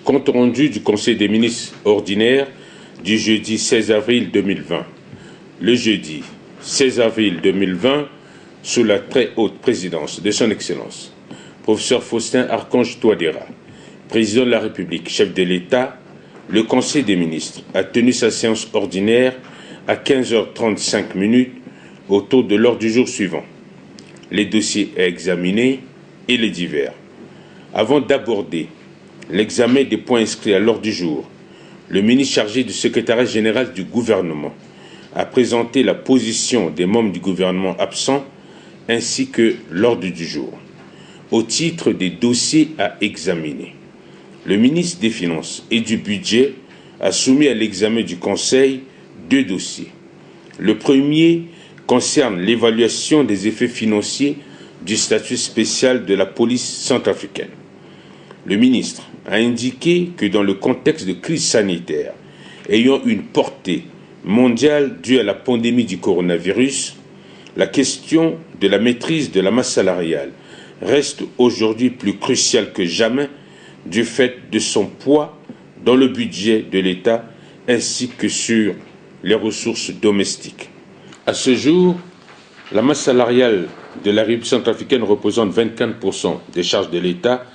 Compte rendu du Conseil des ministres ordinaire du jeudi 16 avril 2020. Le jeudi 16 avril 2020, sous la très haute présidence de son Excellence, professeur Faustin Archange Touadéra, président de la République, chef de l'État, le Conseil des ministres a tenu sa séance ordinaire à 15h35 autour de l'ordre du jour suivant. Les dossiers à examiner et les divers. Avant d'aborder l'examen des points inscrits à l'ordre du jour, le ministre chargé du secrétariat général du gouvernement a présenté la position des membres du gouvernement absents ainsi que l'ordre du jour. Au titre des dossiers à examiner, le ministre des Finances et du Budget a soumis à l'examen du Conseil 2 dossiers. Le premier concerne l'évaluation des effets financiers du statut spécial de la police centrafricaine. Le ministre a indiqué que dans le contexte de crise sanitaire ayant une portée mondiale due à la pandémie du coronavirus, la question de la maîtrise de la masse salariale reste aujourd'hui plus cruciale que jamais du fait de son poids dans le budget de l'État ainsi que sur les ressources domestiques. À ce jour, la masse salariale de la République centrafricaine représente 24% des charges de l'État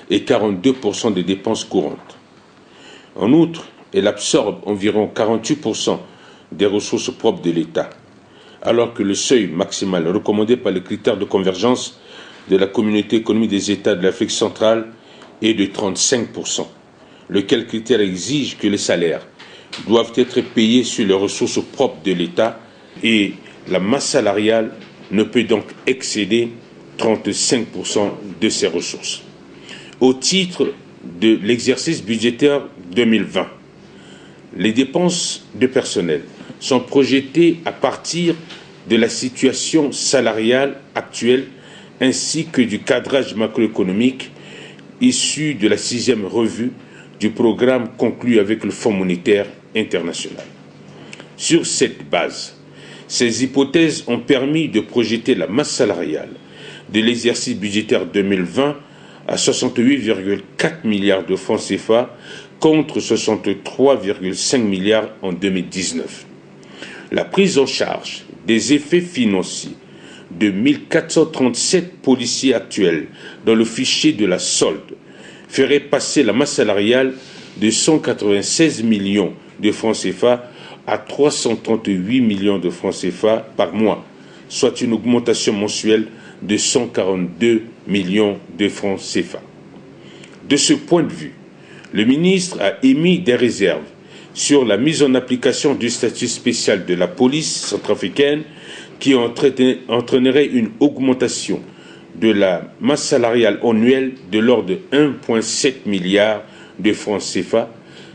et 42% des dépenses courantes. En outre, elle absorbe environ 48% des ressources propres de l'État, alors que le seuil maximal recommandé par les critères de convergence de la Communauté économique des États de l'Afrique centrale est de 35%, lequel critère exige que les salaires doivent être payés sur les ressources propres de l'État et la masse salariale ne peut donc excéder 35% de ces ressources. Au titre de l'exercice budgétaire 2020, les dépenses de personnel sont projetées à partir de la situation salariale actuelle ainsi que du cadrage macroéconomique issu de la 6e revue du programme conclu avec le Fonds monétaire international. Sur cette base, ces hypothèses ont permis de projeter la masse salariale de l'exercice budgétaire 2020 à 68,4 milliards de francs CFA contre 63,5 milliards en 2019. La prise en charge des effets financiers de 1437 policiers actuels dans le fichier de la solde ferait passer la masse salariale de 196 millions de francs CFA à 338 millions de francs CFA par mois, soit une augmentation mensuelle de 142 millions de francs CFA. De ce point de vue, le ministre a émis des réserves sur la mise en application du statut spécial de la police centrafricaine qui entraînerait une augmentation de la masse salariale annuelle de l'ordre de 1,7 milliard de francs CFA,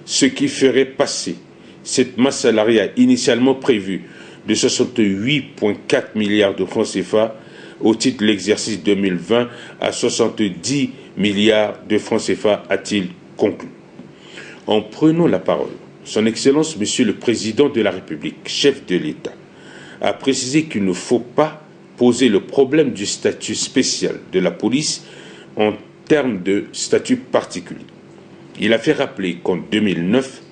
ce qui ferait passer cette masse salariale initialement prévue de 68,4 milliards de francs CFA au titre de l'exercice 2020 à 70 milliards de francs CFA, a-t-il conclu. En prenant la parole, Son Excellence, Monsieur le Président de la République, chef de l'État, a précisé qu'il ne faut pas poser le problème du statut spécial de la police en termes de statut particulier. Il a fait rappeler qu'en 2009,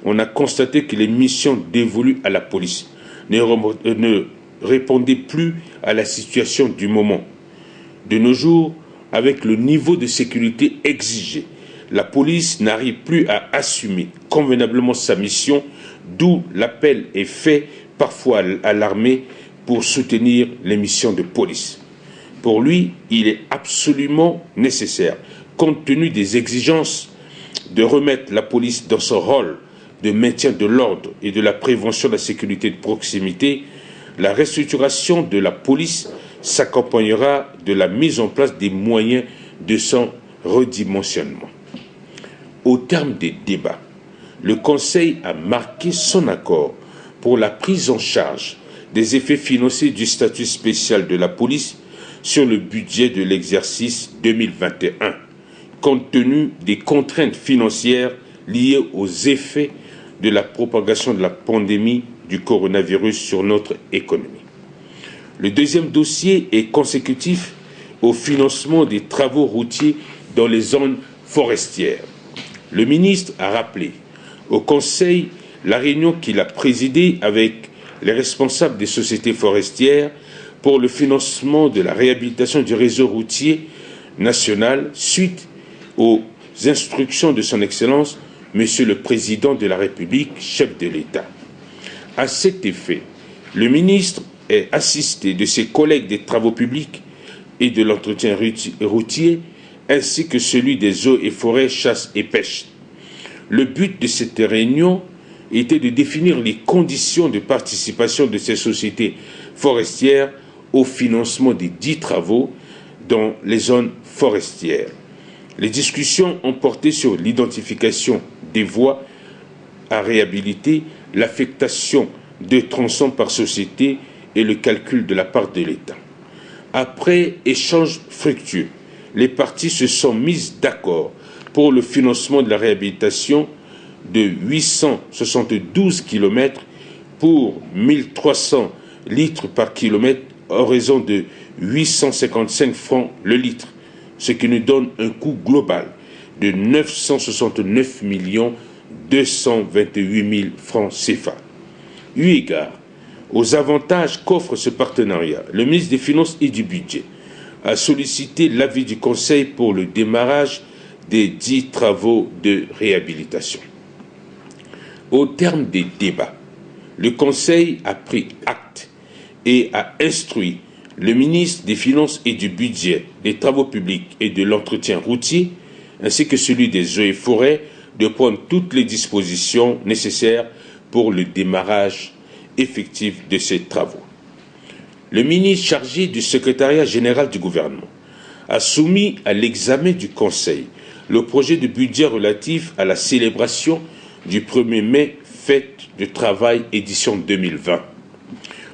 on a constaté que les missions dévolues à la police ne répondaient plus à la situation du moment. De nos jours, avec le niveau de sécurité exigé, la police n'arrive plus à assumer convenablement sa mission, d'où l'appel est fait parfois à l'armée pour soutenir les missions de police. Pour lui, il est absolument nécessaire, compte tenu des exigences, de remettre la police dans son rôle de maintien de l'ordre et de la prévention de la sécurité de proximité. La restructuration de la police s'accompagnera de la mise en place des moyens de son redimensionnement. Au terme des débats, le Conseil a marqué son accord pour la prise en charge des effets financiers du statut spécial de la police sur le budget de l'exercice 2021, compte tenu des contraintes financières liées aux effets de la propagation de la pandémie du coronavirus sur notre économie. Le deuxième dossier est consécutif au financement des travaux routiers dans les zones forestières. Le ministre a rappelé au Conseil la réunion qu'il a présidée avec les responsables des sociétés forestières pour le financement de la réhabilitation du réseau routier national suite aux instructions de son Excellence, Monsieur le Président de la République, chef de l'État. À cet effet, le ministre est assisté de ses collègues des travaux publics et de l'entretien routier, ainsi que celui des eaux et forêts, chasse et pêche. Le but de cette réunion était de définir les conditions de participation de ces sociétés forestières au financement des 10 travaux dans les zones forestières. Les discussions ont porté sur l'identification des voies à réhabiliter, l'affectation de tronçons par société et le calcul de la part de l'État. Après échange fructueux, les parties se sont mises d'accord pour le financement de la réhabilitation de 872 km pour 1300 litres par kilomètre à raison de 855 francs le litre, ce qui nous donne un coût global de 969 228 000 francs CFA. Eu égard aux avantages qu'offre ce partenariat, le ministre des Finances et du Budget a sollicité l'avis du Conseil pour le démarrage des 10 travaux de réhabilitation. Au terme des débats, le Conseil a pris acte et a instruit le ministre des Finances et du Budget, des Travaux publics et de l'entretien routier, ainsi que celui des eaux et forêts, de prendre toutes les dispositions nécessaires pour le démarrage effectif de ces travaux. Le ministre chargé du secrétariat général du gouvernement a soumis à l'examen du Conseil le projet de budget relatif à la célébration du 1er mai, fête du travail édition 2020.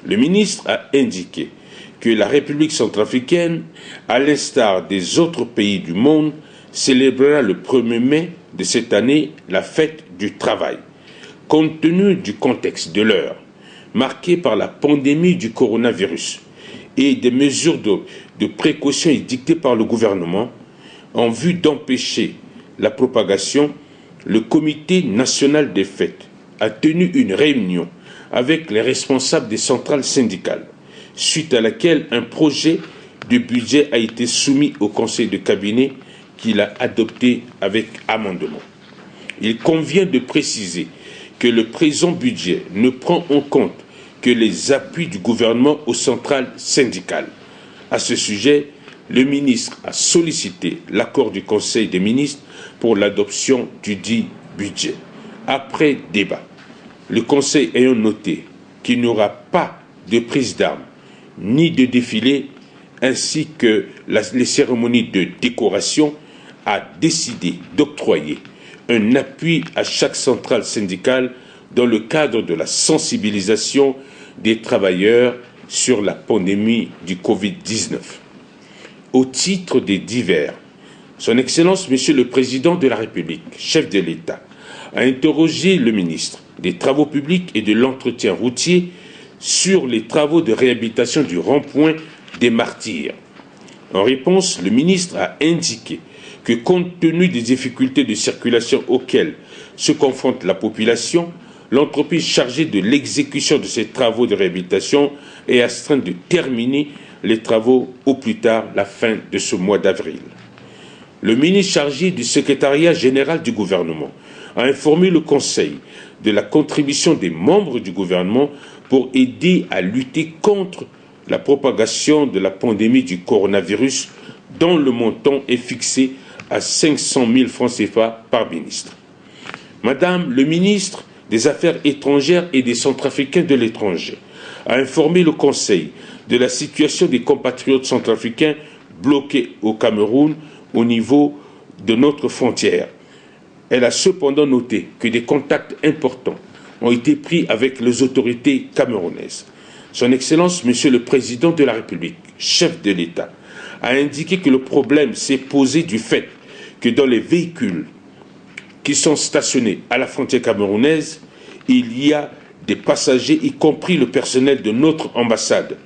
Le ministre a indiqué que la République centrafricaine, à l'instar des autres pays du monde, célébrera le 1er mai de cette année la fête du travail. Compte tenu du contexte de l'heure, marqué par la pandémie du coronavirus et des mesures de précaution édictées par le gouvernement, en vue d'empêcher la propagation, le Comité national des fêtes a tenu une réunion avec les responsables des centrales syndicales, suite à laquelle un projet de budget a été soumis au Conseil de cabinet qu'il a adopté avec amendement. Il convient de préciser que le présent budget ne prend en compte que les appuis du gouvernement aux centrales syndicales. À ce sujet, le ministre a sollicité l'accord du Conseil des ministres pour l'adoption du dit budget. Après débat, le Conseil ayant noté qu'il n'y aura pas de prise d'armes ni de défilé, ainsi que les cérémonies de décoration, a décidé d'octroyer un appui à chaque centrale syndicale dans le cadre de la sensibilisation des travailleurs sur la pandémie du Covid-19. Au titre des divers, Son Excellence, Monsieur le Président de la République, chef de l'État, a interrogé le ministre des Travaux publics et de l'entretien routier sur les travaux de réhabilitation du rond-point des Martyrs. En réponse, le ministre a indiqué que compte tenu des difficultés de circulation auxquelles se confronte la population, l'entreprise chargée de l'exécution de ces travaux de réhabilitation est astreinte de terminer les travaux au plus tard la fin de ce mois d'avril. Le ministre chargé du secrétariat général du gouvernement a informé le Conseil de la contribution des membres du gouvernement pour aider à lutter contre la propagation de la pandémie du coronavirus, dont le montant est fixé à 500 000 francs CFA par ministre. Madame le ministre des Affaires étrangères et des Centrafricains de l'étranger a informé le Conseil de la situation des compatriotes centrafricains bloqués au Cameroun au niveau de notre frontière. Elle a cependant noté que des contacts importants ont été pris avec les autorités camerounaises. Son Excellence, Monsieur le Président de la République, chef de l'État, a indiqué que le problème s'est posé du fait que dans les véhicules qui sont stationnés à la frontière camerounaise, il y a des passagers, y compris le personnel de notre ambassade,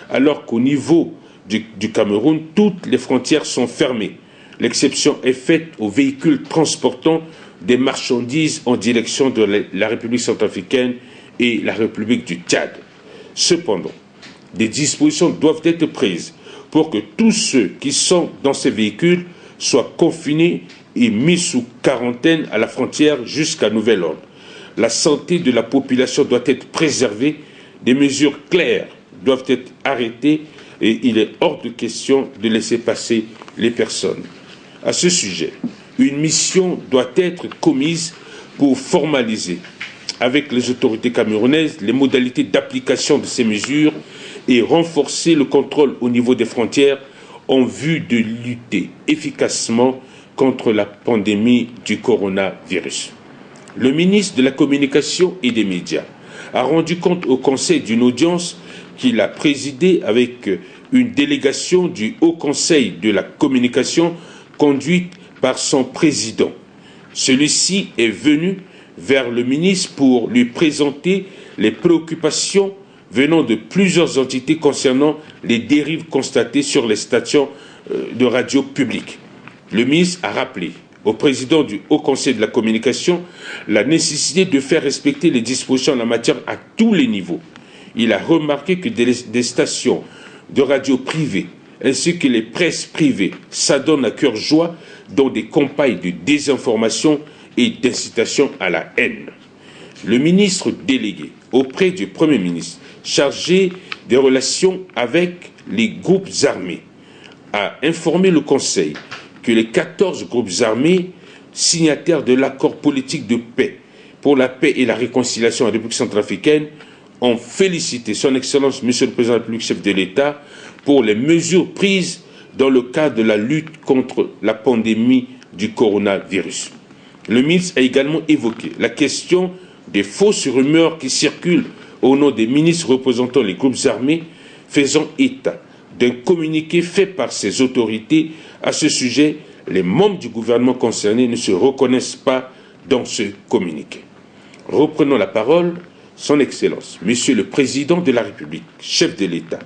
alors qu'au niveau du Cameroun, toutes les frontières sont fermées. L'exception est faite aux véhicules transportant des marchandises en direction de la République centrafricaine et la République du Tchad. Cependant, des dispositions doivent être prises pour que tous ceux qui sont dans ces véhicules soient confinés et mis sous quarantaine à la frontière jusqu'à nouvel ordre. La santé de la population doit être préservée, des mesures claires doivent être arrêtées et il est hors de question de laisser passer les personnes. À ce sujet, une mission doit être commise pour formaliser avec les autorités camerounaises les modalités d'application de ces mesures et renforcer le contrôle au niveau des frontières en vue de lutter efficacement contre la pandémie du coronavirus. Le ministre de la Communication et des Médias a rendu compte au Conseil d'une audience qu'il a présidée avec une délégation du Haut Conseil de la Communication conduite par son président. Celui-ci est venu vers le ministre pour lui présenter les préoccupations venant de plusieurs entités concernant les dérives constatées sur les stations de radio publiques. Le ministre a rappelé au président du Haut Conseil de la Communication la nécessité de faire respecter les dispositions en la matière à tous les niveaux. Il a remarqué que des stations de radio privées ainsi que les presses privées s'adonnent à cœur joie dans des campagnes de désinformation et d'incitation à la haine. Le ministre délégué auprès du Premier ministre, chargé des relations avec les groupes armés, a informé le Conseil que les 14 groupes armés signataires de l'accord politique de paix pour la paix et la réconciliation en République centrafricaine ont félicité son Excellence, Monsieur le Président de la République, chef de l'État, pour les mesures prises dans le cadre de la lutte contre la pandémie du coronavirus. Le ministre a également évoqué la question des fausses rumeurs qui circulent au nom des ministres représentant les groupes armés, faisant état d'un communiqué fait par ces autorités. À ce sujet, les membres du gouvernement concerné ne se reconnaissent pas dans ce communiqué. Reprenons la parole, Son Excellence, Monsieur le Président de la République, chef de l'État,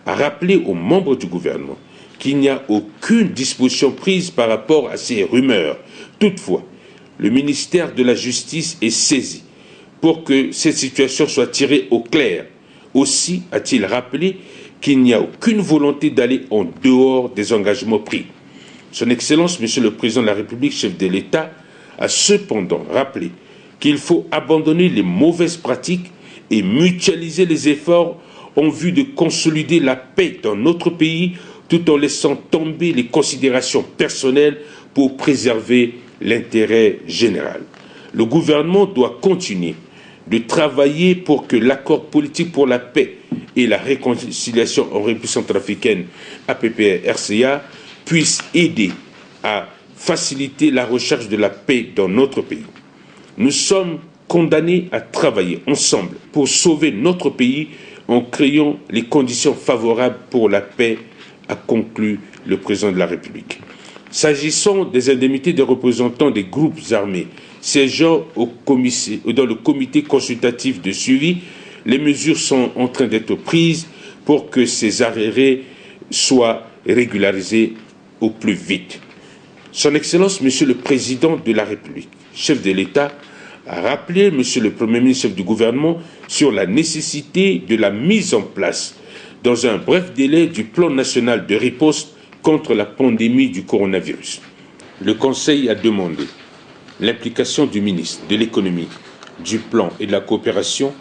a rappelé aux membres du gouvernement qu'il n'y a aucune disposition prise par rapport à ces rumeurs. Toutefois, le ministère de la Justice est saisi pour que cette situation soit tirée au clair. Aussi a-t-il rappelé qu'il n'y a aucune volonté d'aller en dehors des engagements pris. Son Excellence, Monsieur le Président de la République, chef de l'État, a cependant rappelé qu'il faut abandonner les mauvaises pratiques et mutualiser les efforts en vue de consolider la paix dans notre pays tout en laissant tomber les considérations personnelles pour préserver l'intérêt général. Le gouvernement doit continuer de travailler pour que l'accord politique pour la paix et la réconciliation en République centrafricaine, APPRCA, puisse aider à faciliter la recherche de la paix dans notre pays. Nous sommes condamnés à travailler ensemble pour sauver notre pays en créant les conditions favorables pour la paix, a conclu le président de la République. S'agissant des indemnités des représentants des groupes armés siégeant dans le comité consultatif de suivi, les mesures sont en train d'être prises pour que ces arriérés soient régularisés au plus vite. Son Excellence, Monsieur le Président de la République, chef de l'État, a rappelé Monsieur le Premier ministre, chef du gouvernement, sur la nécessité de la mise en place, dans un bref délai, du plan national de riposte contre la pandémie du coronavirus. Le Conseil a demandé l'implication du ministre de l'Économie, du Plan et de la Coopération,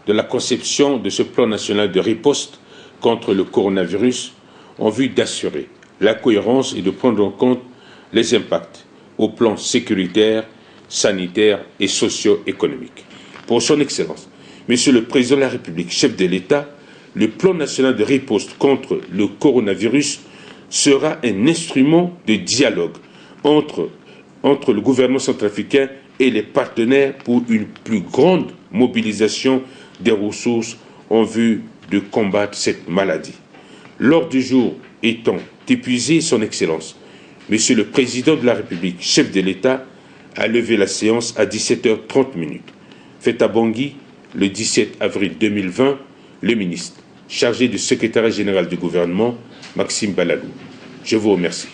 de la conception de ce plan national de riposte contre le coronavirus en vue d'assurer la cohérence et de prendre en compte les impacts au plan sécuritaire, sanitaire et socio-économique. Pour son Excellence, Monsieur le Président de la République, chef de l'État, le plan national de riposte contre le coronavirus sera un instrument de dialogue entre le gouvernement centrafricain et les partenaires pour une plus grande mobilisation des ressources en vue de combattre cette maladie. L'ordre du jour étant épuisé, son Excellence, Monsieur le Président de la République, chef de l'État, a levé la séance à 17h30. Fait à Bangui, le 17 avril 2020, le ministre chargé du secrétariat général du gouvernement, Maxime Balalou. Je vous remercie.